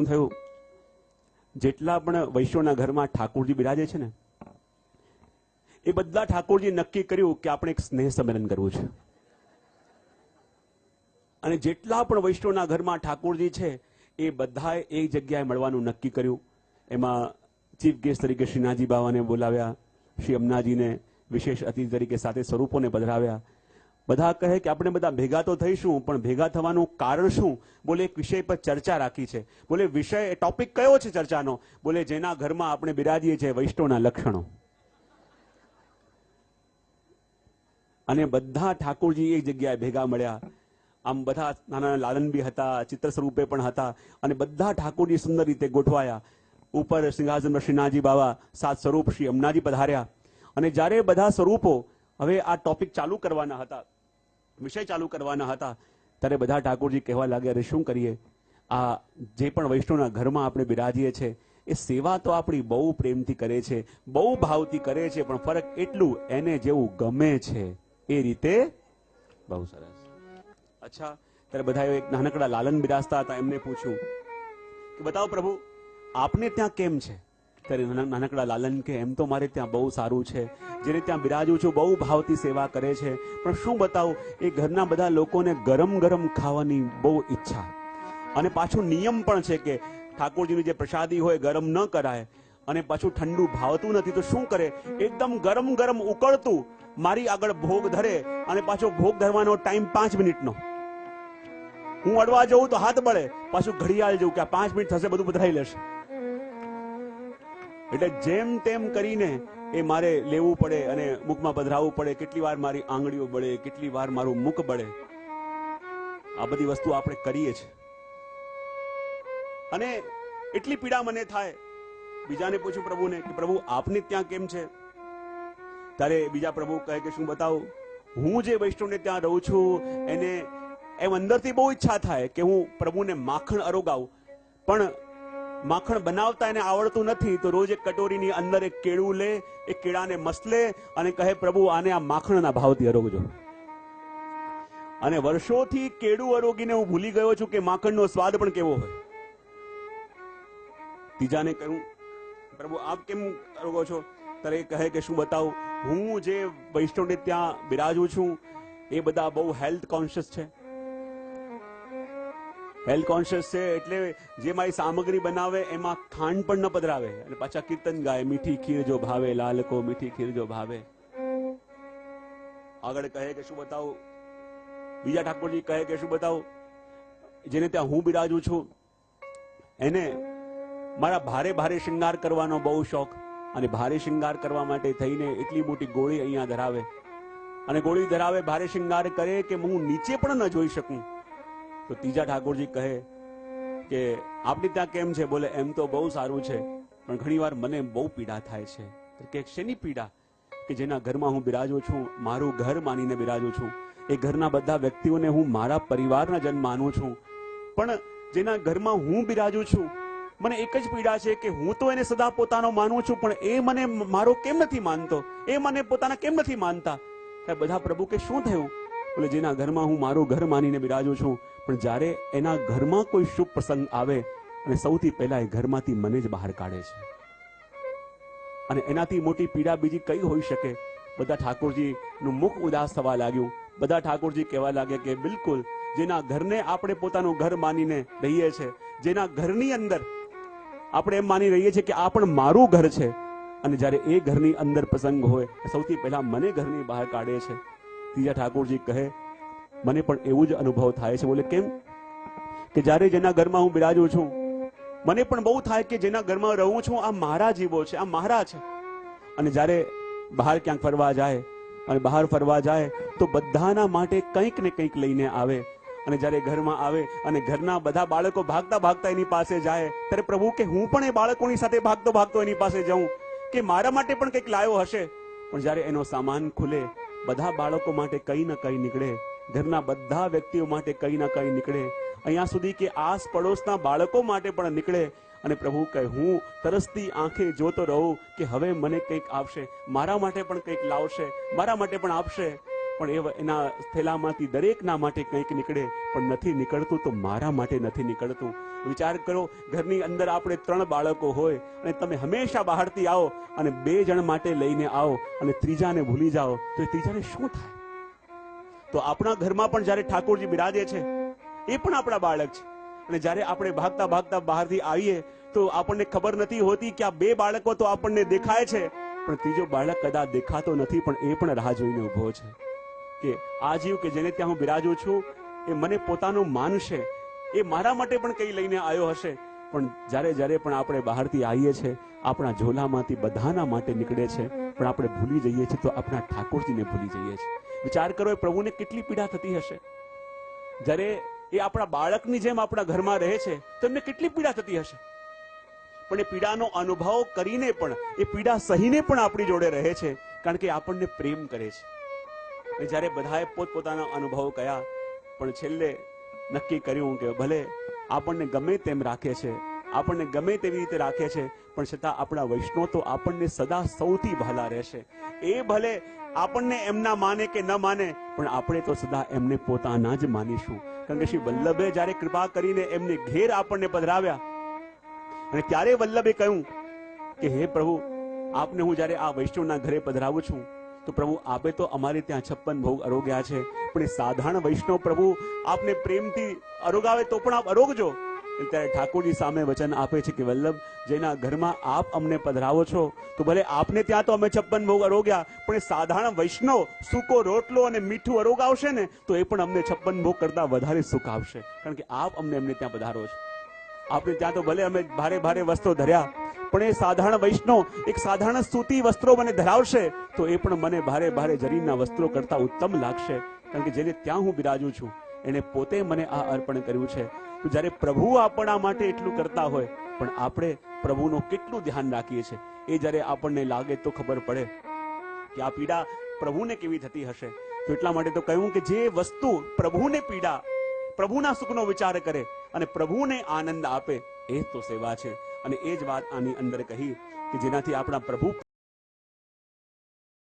થયું, જેટલા પણ વૈશ્યોના ઘરમાં ઠાકોરજી બિરાજે છે ને, એ બધા ઠાકોરજી નક્કી કર્યું કે આપણે એક સ્નેહ સંમેલન કરવું છે. અને જેટલા પણ વૈષ્ણવના ઘરમાં ઠાકોરજી છે એ બધાએ એક જગ્યાએ મળવાનું નક્કી કર્યું. એમાં ચીફ ગેસ્ટ તરીકે શ્રીનાથજી બાવાને બોલાવ્યા, શ્રી અમનાજીને વિશેષ અતિથિ તરીકે સાથે સ્વરૂપોને પધરાવ્યા. બધા કહે કે આપણે બધા ભેગા તો થઈશું, પણ ભેગા થવાનું કારણ શું? બોલે એક વિષય પર ચર્ચા રાખી છે. બોલે વિષય ટોપિક કયો છે ચર્ચાનો? બોલે જેના ઘરમાં આપણે બિરાજીએ છીએ વૈષ્ણવના લક્ષણો. અને બધા ઠાકોરજી એક જગ્યાએ ભેગા મળ્યા. આમ બધા નાના લાલન બી હતા, ચિત્ર સ્વરૂપે પણ હતા, અને બધા ઠાકોરજી સુંદર રીતે ગોઠવાયા. ઉપર સિંહાસન પર શ્રીનાથજી બાવા, સાત સ્વરૂપ શ્રી અમનાજી પધાર્યા. અને જ્યારે બધા સ્વરૂપો હવે આ ટોપિક ચાલુ કરવાના હતા, વિષય ચાલુ કરવાના હતા, ત્યારે બધા ઠાકોરજી કહેવા લાગ્યા, અરે શું કરીએ, આ જે પણ વૈષ્ણવના ઘરમાં આપણે બિરાજીએ છીએ એ સેવા તો આપણી બહુ પ્રેમથી કરે છે, બહુ ભાવથી કરે છે, પણ ફરક એટલું એને જેવું ગમે છે એ રીતે બહુ સરસ. અચ્છા, ત્યારે બધા એક નાનકડા લાલન બિરાજતા હતા, એમને પૂછ્યું કે બતાવો પ્રભુ આપને ત્યાં કેમ છે? ત્યારે નાનકડા લાલન કે એમ તો મારે ત્યાં બહુ સારું છે, જેને ત્યાં બિરાજું છું બહુ ભાવથી સેવા કરે છે, પણ શું બતાવું, એ ઘરના બધા લોકોને ગરમ ગરમ ખાવાની બહુ ઈચ્છા, અને પાછું નિયમ પણ છે કે ઠાકોરજીની જે પ્રસાદી હોય ગરમ ન કરાય, અને પાછું ઠંડુ ભાવતું નથી તો શું કરે, એકદમ ગરમ ગરમ ઉકળતું મારી આગળ ભોગ ધરે, અને પાછો ભોગ ધરવાનો ટાઈમ 5 મિનિટનો. હું અડવા જઉં તો હાથ બળે, પાછું ઘડિયાળ જવું કે આ 5 મિનિટ થશે બધું પધરાઈ લેશે. એટલે જેમ તેમ કરીને એ મારે લેવું પડે અને મુખમાં પધરાવવું પડે. કેટલી વાર મારી આંગળીઓ બળે, કેટલી વાર મારું મુખ બળે. આ બધી વસ્તુ આપણે કરીએ છીએ, અને એટલી પીડા મને થાય. બીજાને પૂછું પ્રભુને કે પ્રભુ આપને ત્યાં કેમ છે? ત્યારે બીજા પ્રભુ કહે કે શું બતાવું, હું જે વૈષ્ણવને ત્યાં રહું છું એને એમ અંદરથી બહુ ઈચ્છા થાય કે હું પ્રભુને માખણ અરોગાવું, પણ માખણ બનાવતા એને આવડતું નથી, તો રોજ એક કટોરીની અંદર એક કેળું લે, એ કેળાને મસલે અને કહે પ્રભુ આને આ માખણના ભાવથી અરોગજો. અને વર્ષોથી કેળું અરોગીને હું ભૂલી ગયો છું કે માખણનો સ્વાદ પણ કેવો હોય. ત્રીજાને કહ્યું પ્રભુ આપ કેમ અરોગો છો? ત્યારે કહે કે શું બતાવું, હું જે વૈષ્ણવને ત્યાં બિરાજું છું એ બધા બહુ હેલ્થ કોન્શિયસ છે. હેલ્થ કોન્શિયસ છે એટલે જે મારી સામગ્રી બનાવે એમાં ખાંડ પણ ન પધરાવે, અને પાછા કીર્તન ગાય, મીઠી ખીર જો ભાવે લાલકો, મીઠી ખીર જો ભાવે. આગળ કહે કે શું બતાવું, બીજા ઠાકોરજી કહે કે શું બતાવું, જેને ત્યાં હું બિરાજું છું એને મારા ભારે ભારે શૃંગાર કરવાનો બહુ શોખ, અને ભારે શૃંગાર કરવા માટે થઈને એટલી મોટી ગોળી અહીંયા ધરાવે, અને ગોળી ધરાવે, ભારે શૃંગાર કરે કે હું નીચે પણ ન જોઈ શકું. તો ત્રીજા ઠાકોરજી કહે કે આપણી ત્યાં કેમ છે? બોલે એમ તો બહુ સારું છે, પણ ઘણી વાર મને બહુ પીડા થાય છે. કે શેની પીડા? કે જેના ઘરમાં હું બિરાજું છું, મારું ઘર માનીને બિરાજું છું, એ ઘરના બધા વ્યક્તિઓને હું મારા પરિવારના જન માનું છું, પણ જેના ઘરમાં હું બિરાજું છું મને એક જ પીડા છે કે હું તો એને સદા પોતાનો માનું છું, પણ એ મને મારો કેમ નથી માનતો, એ મને પોતાના કેમ નથી માનતા? ત્યારે બધા પ્રભુ કે શું થયું? બોલે જેના ઘરમાં હું મારું ઘર માનીને બિરાજું છું, પણ જ્યારે એના ઘરમાં કોઈ શુભ પ્રસંગ આવે અને સૌથી પહેલા એ ઘરમાંથી મને જ બહાર કાઢે છે, અને એનાથી મોટી પીડા બીજી કઈ હોઈ શકે? બધા ઠાકોરજીનું મુખ ઉદાસ થવા લાગ્યું. બધા ઠાકોરજી કહેવા લાગે કે બિલકુલ, જેના ઘરને આપણે પોતાનું ઘર માનીને રહીએ છીએ, જેના ઘરની અંદર આપણે એમ માની રહીએ છીએ કે આ પણ મારું ઘર છે, અને જ્યારે એ ઘરની અંદર પ્રસંગ હોય સૌથી પહેલા મને ઘરની બહાર કાઢે છે. ત્રીજા ઠાકોરજી કહે મને પણ એવું જ અનુભવ થાય છે. બોલે કેમ? કે જ્યારે જેના ઘરમાં હું બિરાજું છું મને પણ બહુ થાય કે જેના ઘરમાં રહું છું આ મારા જીવો છે, આ મારા છે, અને જ્યારે બહાર ક્યાંક ફરવા જાય, અને બહાર ફરવા જાય તો બધાના માટે કંઈક ને કંઈક લઈને આવે, અને જ્યારે ઘરમાં આવે અને ઘરના બધા બાળકો ભાગતા ભાગતા એની પાસે જાય, ત્યારે પ્રભુ કે હું પણ એ બાળકોની સાથે ભાગતો ભાગતો એની પાસે જાઉં કે મારા માટે પણ કંઈક લાવ્યો હશે, પણ જ્યારે એનો સામાન ખુલે બધા બાળકો માટે કંઈ ન કંઈ નીકળે, ઘરના બધા વ્યક્તિઓ માટે કંઈ ન કંઈ નીકળે, અહીંયા સુધી કે આસ પડોશના બાળકો માટે પણ નીકળે. અને પ્રભુ કહે હું તરસતી આંખે જોતો રહું કે હવે મને કંઈક આપશે, મારા માટે પણ કંઈક લાવશે, મારા માટે પણ આપશે. પણ એના થેલામાંથી દરેકના માટે કંઈક નીકળે, પણ નથી નીકળતું તો મારા માટે નથી નીકળતું. વિચાર કરો, ઘરની અંદર આપણે 3 બાળકો હોય અને તમે હંમેશા બહારથી આવો અને 2 જણ માટે લઈને આવો અને ત્રીજાને ભૂલી જાઓ તો એ ત્રીજાને શું થાય? તો આપણા ઘરમાં પણ જ્યારે ઠાકોરજી બિરાજે છે એ પણ આપણા બાળક છે, અને જ્યારે આપણે ભાગતા ભાગતા બહારથી આવીએ તો આપણને ખબર નથી હોતી કે આ 2 બાળકો તો આપણને દેખાય છે, પણ ત્રીજો બાળક કદાચ દેખાતો નથી, પણ એ પણ રાહ જોઈને ઊભો છે કે આ જીવ કે જેને ત્યાં હું બિરાજું છું એ મને પોતાનું માનશે, એ મારા માટે પણ કંઈ લઈને આવ્યો હશે. પણ જ્યારે જ્યારે પણ આપણે બહારથી આવીએ છીએ આપણા ઝોલામાંથી બધાના માટે નીકળે છે, પણ આપણે ભૂલી જઈએ છીએ તો આપણા ઠાકોરજીને ભૂલી જઈએ છીએ. વિચાર કરો, એ પ્રભુને કેટલી પીડા થતી હશે. જ્યારે એ આપણા બાળકની જેમ આપણા ઘરમાં રહે છે તો એમને કેટલી પીડા થતી હશે. પણ એ પીડાનો અનુભવ કરીને પણ, એ પીડા સહીને પણ આપણી જોડે રહે છે, કારણ કે આપણને પ્રેમ કરે છે. અને જ્યારે બધાએ પોતપોતાના અનુભવ કયા, પણ છેલ્લે નક્કી કર્યું કે ભલે આપણને ગમે તેમ રાખે છે, આપણને ગમે તેવી રીતે રાખે છે, પણ છતાં આપણા વૈષ્ણવ તો આપણને સદા સૌથી વહાલા રહેશે. એ ભલે આપણને એમના માને કે ન માને, પણ આપણે તો સદા એમને પોતાના જ માનીશું. કારણ કે શ્રી વલ્લભે જ્યારે કૃપા કરીને એમને ઘેર આપણને પધરાવ્યા અને ત્યારે વલ્લભે કહ્યું કે હે પ્રભુ, આપને હું જ્યારે આ વૈષ્ણવના ઘરે પધરાવું છું તો પ્રભુ આપે તો અમારે ત્યાં 56 ભોગ અરોગ્યા છે, પણ એ સાધારણ વૈષ્ણવ પ્રભુ આપને પ્રેમથી અરોગાવે તો પણ આપ અરોગજો. ત્યારે ઠાકોરજી સામે વચન આપે છે કે વલ્લભ, જેના ઘરમાં આપ અમને પધરાવો છો તો ભલે આપને ત્યાં તો અમે 56 ભોગ અરોગ્યા, પણ એ સાધારણ વૈષ્ણવ સૂકો રોટલો અને મીઠું અરોગાવશે ને તો એ પણ અમને 56 ભોગ કરતા વધારે સુખ આવશે, કારણ કે આપ એમને ત્યાં પધારો છો. આપણે ત્યાં તો ભલે અમે ભારે ભારે વસ્ત્રો ધર્યા, પણ એ સાધારણ વૈષ્ણવ એક સાધારણ સૂતી વસ્ત્રો મને ધરાવશે તો એ પણ મને ભારે ભારે જરીના વસ્ત્રો કરતા ઉત્તમ લાગશે, કારણ કે જેને ત્યાં હું બિરાજું છું એને પોતે મને આ અર્પણ કર્યું છે. તો જ્યારે પ્રભુ આપણા માટે એટલું કરતા હોય, પણ આપણે પ્રભુનું કેટલું ધ્યાન રાખીએ છીએ એ જ્યારે આપણને લાગે તો ખબર પડે કે આ પીડા પ્રભુને કેવી થતી હશે. તો એટલા માટે તો કહ્યું કે જે વસ્તુ પ્રભુને પીડા, પ્રભુના સુખનો વિચાર કરે અને પ્રભુને આનંદ આપે એ તો સેવા છે. અને એ જ વાત આની અંદર કહી કે જેનાથી આપણા પ્રભુ